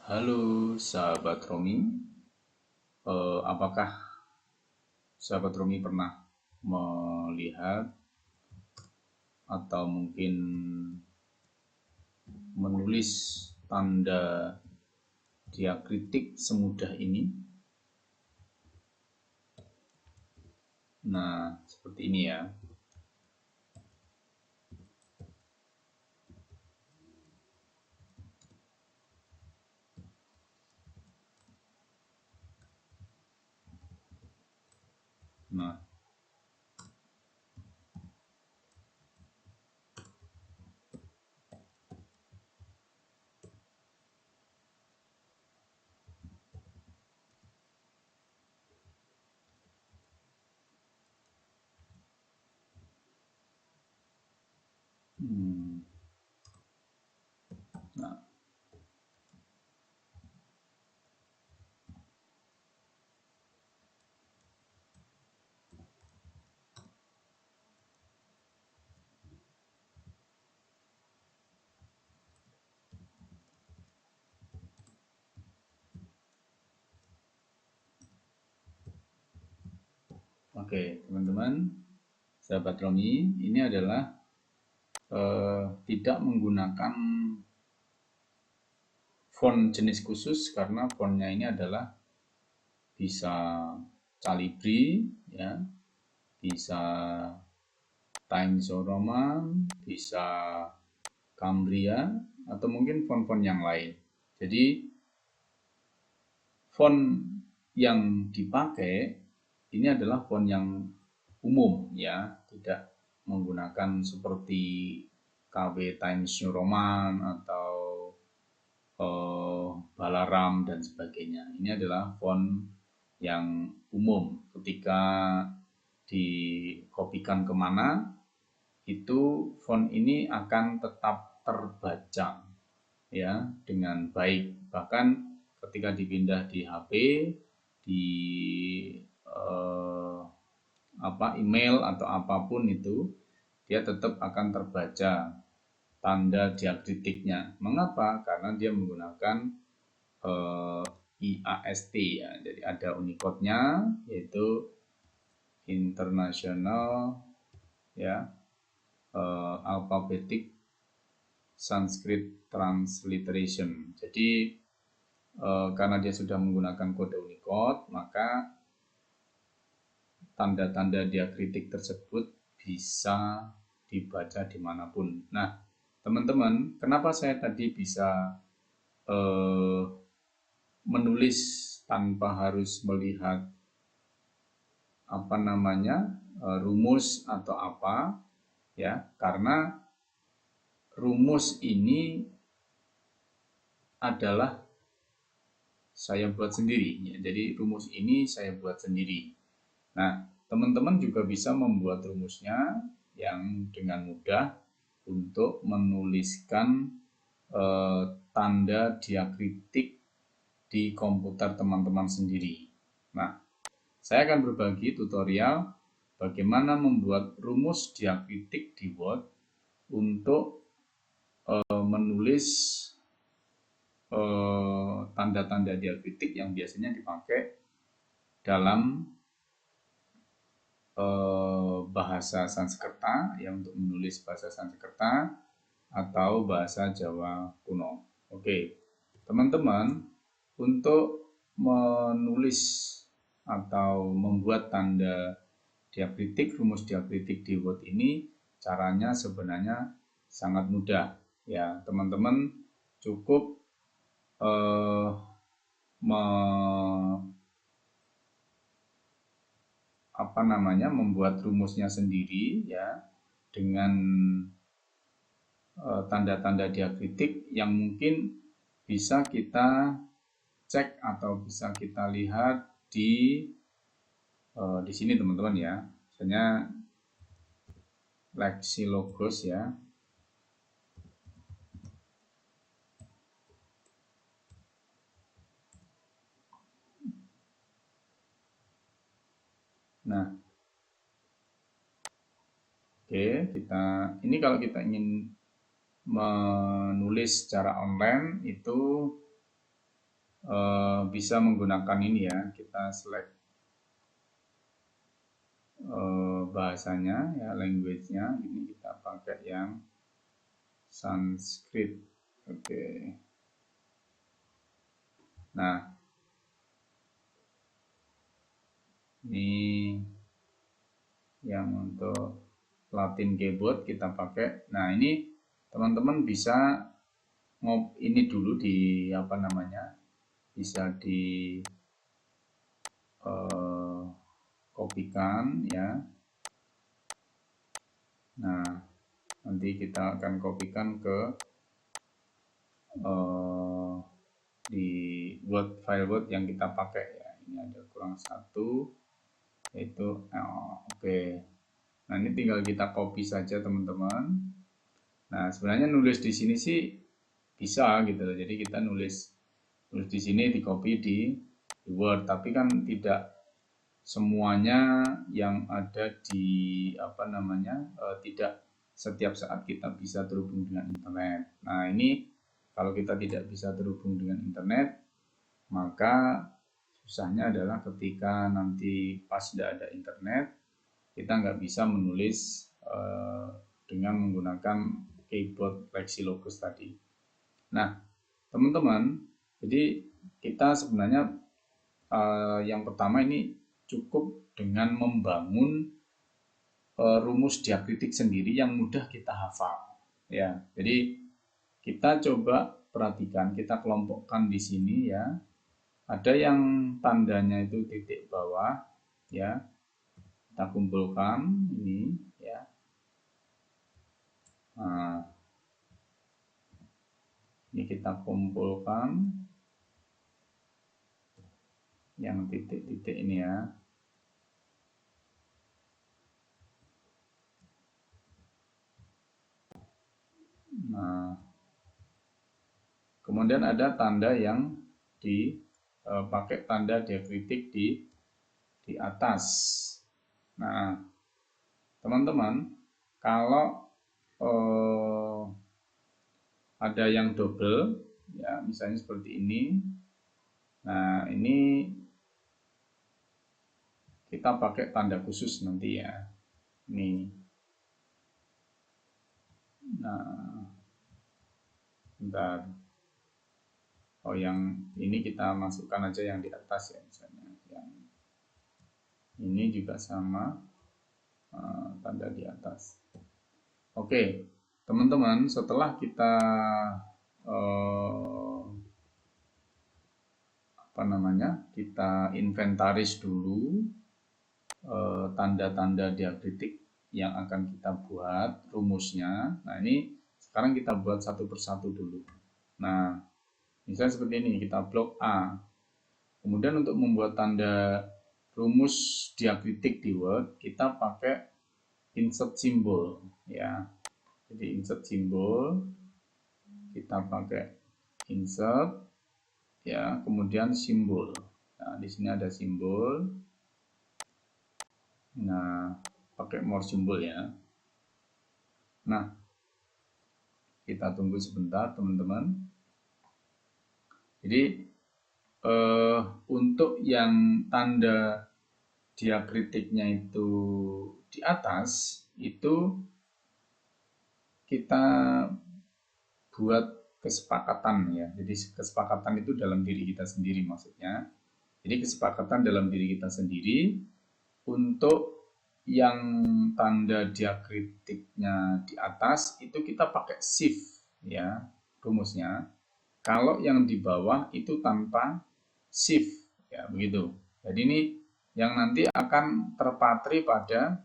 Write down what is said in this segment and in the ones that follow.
Halo sahabat Romi. Apakah sahabat Romi pernah melihat atau mungkin menulis tanda diakritik semudah ini? Nah, seperti ini ya. Nah, hmm, nah, oke teman-teman, sahabat Romi, ini adalah tidak menggunakan font jenis khusus karena fontnya ini adalah bisa Calibri, ya, bisa Times New Roman, bisa Cambria, atau mungkin font-font yang lain. Jadi font yang dipakai ini adalah font yang umum, ya, tidak menggunakan seperti KW Times New Roman atau Balaram dan sebagainya. Ini adalah font yang umum. Ketika dikopikan kemana, itu font ini akan tetap terbaca ya dengan baik. Bahkan ketika dipindah di HP, di email atau apapun itu, dia tetap akan terbaca tanda diakritiknya. Mengapa? Karena dia menggunakan IAST ya. Jadi ada Unicode-nya, yaitu International ya Alphabetic Sanskrit Transliteration. Jadi karena dia sudah menggunakan kode Unicode, maka tanda-tanda diakritik tersebut bisa dibaca dimanapun. Nah, teman-teman, kenapa saya tadi bisa menulis tanpa harus melihat rumus atau apa, ya? Karena rumus ini adalah saya buat sendiri, ya. Jadi rumus ini saya buat sendiri. Nah, teman-teman juga bisa membuat rumusnya yang dengan mudah untuk menuliskan tanda diakritik di komputer teman-teman sendiri. Nah, saya akan berbagi tutorial bagaimana membuat rumus diakritik di Word untuk menulis tanda-tanda diakritik yang biasanya dipakai dalam bahasa Sanskerta, ya, untuk menulis bahasa Sanskerta atau bahasa Jawa kuno. Oke, teman-teman, untuk menulis atau membuat tanda diakritik, rumus diakritik di Word ini caranya sebenarnya sangat mudah, ya. Teman-teman cukup membuat rumusnya sendiri, ya, dengan tanda-tanda diakritik yang mungkin bisa kita cek atau bisa kita lihat di sini, teman-teman, ya. Misalnya Lexilogos, ya. Nah, oke, ini kalau kita ingin menulis secara online itu bisa menggunakan ini ya, kita select bahasanya ya, language-nya. Ini kita pakai yang Sanskrit. Oke. Nah, ini yang untuk Latin keyboard kita pakai. Nah, ini teman-teman bisa ini dulu di apa namanya, bisa di kopikan ya. Nah, nanti kita akan kopikan ke di Word, file Word yang kita pakai ya. Ini ada kurang satu, yaitu oke. Nah, ini tinggal kita copy saja teman-teman. Nah, sebenarnya nulis di sini sih bisa gitu loh. Jadi kita nulis di sini, di copy di Word, tapi kan tidak semuanya yang ada di apa namanya, tidak setiap saat kita bisa terhubung dengan internet. Nah, ini kalau kita tidak bisa terhubung dengan internet, maka susahnya adalah ketika nanti pas tidak ada internet, kita nggak bisa menulis dengan menggunakan keyboard Lexilocus tadi. Nah, teman-teman, jadi kita sebenarnya yang pertama ini cukup dengan membangun rumus diakritik sendiri yang mudah kita hafal. Ya, jadi kita coba perhatikan, kita kelompokkan di sini ya. Ada yang tandanya itu titik bawah, ya. Kita kumpulkan ini, ya. Nah, ini kita kumpulkan yang titik-titik ini ya. Nah, kemudian ada tanda yang dipakai tanda diakritik di atas. Nah, teman-teman, kalau ada yang double, ya misalnya seperti ini. Nah, ini kita pakai tanda khusus nanti ya. Ini. Nah, bentar. Oh, yang ini kita masukkan aja yang di atas ya, misalnya. Yang ini juga sama, tanda di atas. Oke, teman-teman, setelah kita apa namanya, kita inventaris dulu tanda-tanda diakritik yang akan kita buat rumusnya. Nah, ini sekarang kita buat satu persatu dulu. Nah, misalnya seperti ini, kita blok A. Kemudian untuk membuat tanda rumus diakritik di Word, kita pakai insert symbol ya. Jadi insert symbol, kita pakai insert ya, kemudian simbol. Nah, di sini ada simbol. Nah, pakai more symbol ya. Nah, kita tunggu sebentar teman-teman. Jadi untuk yang tanda diakritiknya itu di atas, itu kita buat kesepakatan ya. Jadi kesepakatan itu dalam diri kita sendiri maksudnya. Jadi kesepakatan dalam diri kita sendiri untuk yang tanda diakritiknya di atas itu kita pakai shift ya rumusnya. Kalau yang di bawah itu tanpa shift ya, begitu. Jadi ini yang nanti akan terpatri pada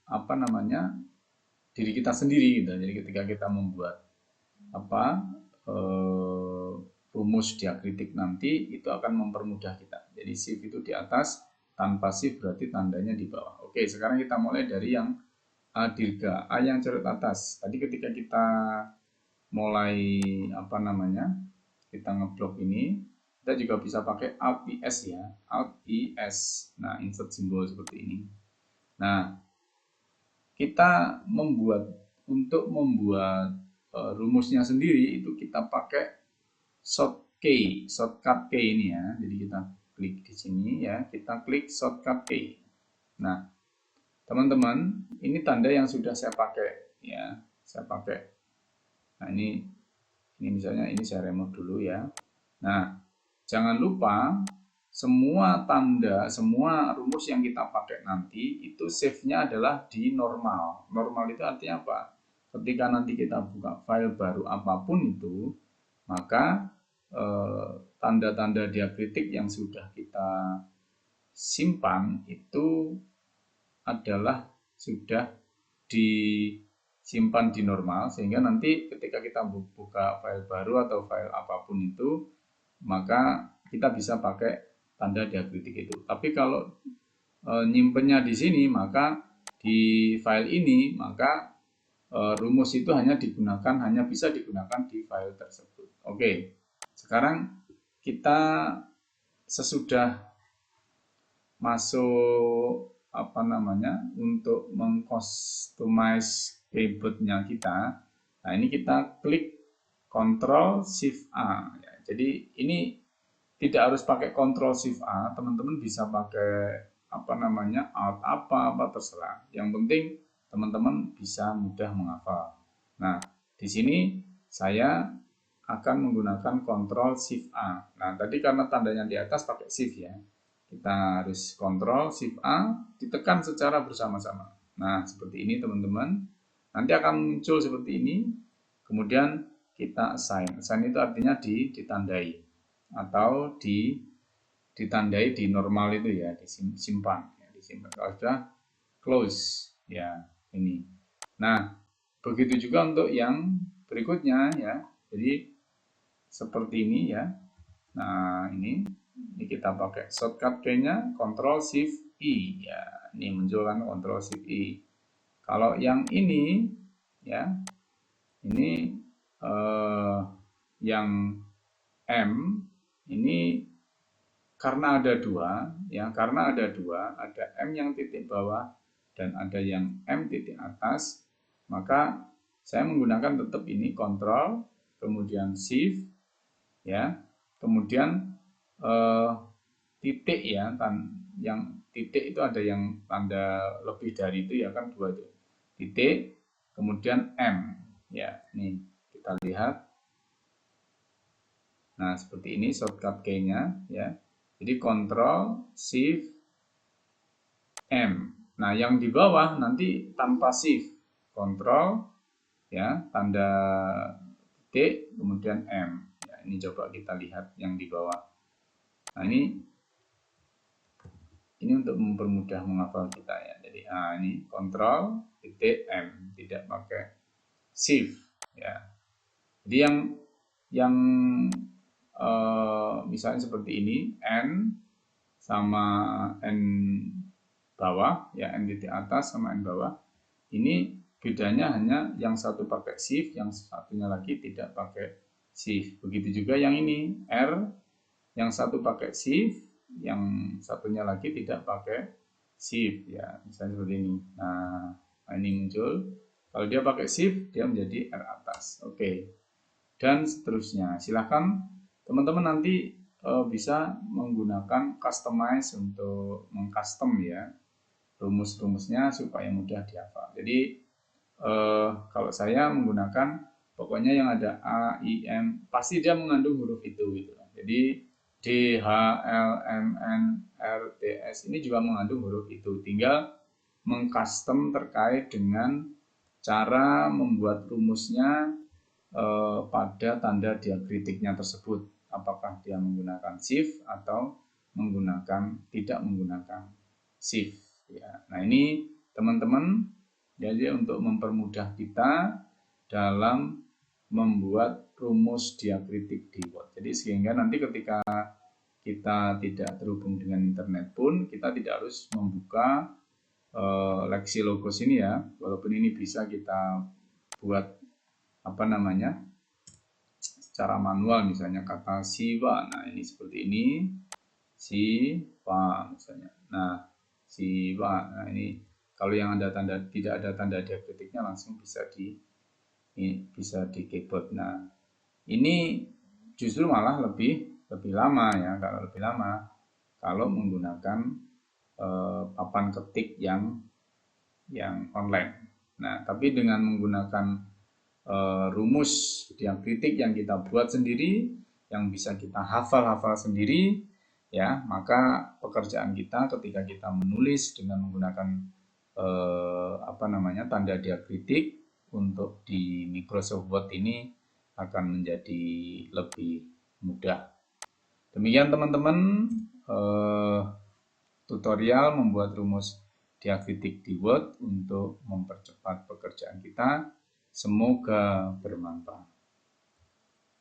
apa namanya, diri kita sendiri gitu. Jadi ketika kita membuat apa rumus diakritik nanti, itu akan mempermudah kita. Jadi shift itu di atas, tanpa shift berarti tandanya di bawah. Oke, sekarang kita mulai dari yang A dirga, A yang coret atas. Tadi ketika kita mulai apa namanya, kita ngeblok ini, kita juga bisa pakai Alt IS ya, Alt IS. Nah, insert simbol seperti ini. Nah, kita untuk membuat rumusnya sendiri itu kita pakai key, shortcut key ini ya. Jadi kita klik di sini ya, kita klik shortcut key. Nah, teman-teman, ini tanda yang sudah saya pakai ya, saya pakai. Nah, ini misalnya ini saya remove dulu ya. Nah, jangan lupa semua tanda, semua rumus yang kita pakai nanti itu save-nya adalah di normal. Normal itu artinya apa? Ketika nanti kita buka file baru apapun itu, maka tanda-tanda diakritik yang sudah kita simpan itu adalah sudah disimpan di normal, sehingga nanti ketika kita buka file baru atau file apapun itu, maka kita bisa pakai tanda diakritik itu. Tapi kalau nyimpennya di sini, maka di file ini, maka rumus itu hanya bisa digunakan di file tersebut. Oke, sekarang kita sesudah masuk untuk mengcustomize keyboardnya kita. Nah, ini kita klik Ctrl Shift A ya. Jadi ini tidak harus pakai Ctrl Shift A, teman-teman bisa pakai Alt apa terserah. Yang penting teman-teman bisa mudah menghafal. Nah, di sini saya akan menggunakan Ctrl Shift A. Nah, tadi karena tandanya di atas pakai Shift ya. Kita harus Ctrl Shift A, ditekan secara bersama-sama. Nah, seperti ini teman-teman. Nanti akan muncul seperti ini. Kemudian kita assign. Assign itu artinya ditandai atau ditandai di normal itu ya, disimpan ya, disimpan. Kalau sudah close ya, ini. Nah, begitu juga untuk yang berikutnya ya. Jadi seperti ini ya. Nah, ini kita pakai shortcut key-nya Ctrl Shift I ya. Ini muncul kan Ctrl Shift I. Kalau yang ini ya, ini yang M ini karena ada dua ya, ada M yang titik bawah dan ada yang M titik atas, maka saya menggunakan tetap ini Ctrl kemudian Shift ya, kemudian titik ya, yang titik itu ada yang tanda lebih dari itu ya kan, dua itu titik kemudian M ya. Nih kita lihat. Nah, seperti ini shortcut key-nya ya. Jadi Ctrl Shift M. Nah, yang di bawah nanti tanpa Shift, Ctrl ya, tanda titik kemudian M. Ya, ini coba kita lihat yang di bawah. Nah, ini untuk mempermudah menghafal kita ya. Jadi ini Ctrl titik M, tidak pakai Shift ya. Jadi yang misalnya seperti ini, N sama N bawah ya, N titik atas sama N bawah, ini bedanya hanya yang satu pakai Shift, yang satunya lagi tidak pakai Shift. Begitu juga yang ini, R, yang satu pakai Shift, yang satunya lagi tidak pakai Shift ya, misalnya seperti ini. Nah, ini muncul. Kalau dia pakai Shift, dia menjadi R atas. Oke. Dan seterusnya. Silahkan teman-teman nanti bisa menggunakan customize untuk mengcustom ya rumus-rumusnya supaya mudah dihafal. Jadi kalau saya menggunakan pokoknya yang ada A, I, M, pasti dia mengandung huruf itu gitu. Jadi D, H, L, M, N, R, T, S ini juga mengandung huruf itu. Tinggal mengcustom terkait dengan cara membuat rumusnya pada tanda diakritiknya tersebut. Apakah dia menggunakan Shift atau tidak menggunakan Shift ya. Nah, ini teman-teman, jadi untuk mempermudah kita dalam membuat rumus diakritik di Word. Jadi sehingga nanti ketika kita tidak terhubung dengan internet pun kita tidak harus membuka Lexilogos ini ya, walaupun ini bisa kita buat secara manual, misalnya kata siwa. Nah, ini seperti ini, siwa misalnya. Nah, siwa. Nah, ini kalau yang tidak ada tanda diakritiknya langsung bisa di keyboard. Nah, ini justru malah lebih lama ya, kalau menggunakan papan ketik yang online. Nah, tapi dengan menggunakan rumus diakritik yang kita buat sendiri, yang bisa kita hafal sendiri, ya, maka pekerjaan kita ketika kita menulis dengan menggunakan tanda diakritik untuk di Microsoft Word ini akan menjadi lebih mudah. Demikian teman-teman, tutorial membuat rumus diakritik di Word untuk mempercepat pekerjaan kita. Semoga bermanfaat.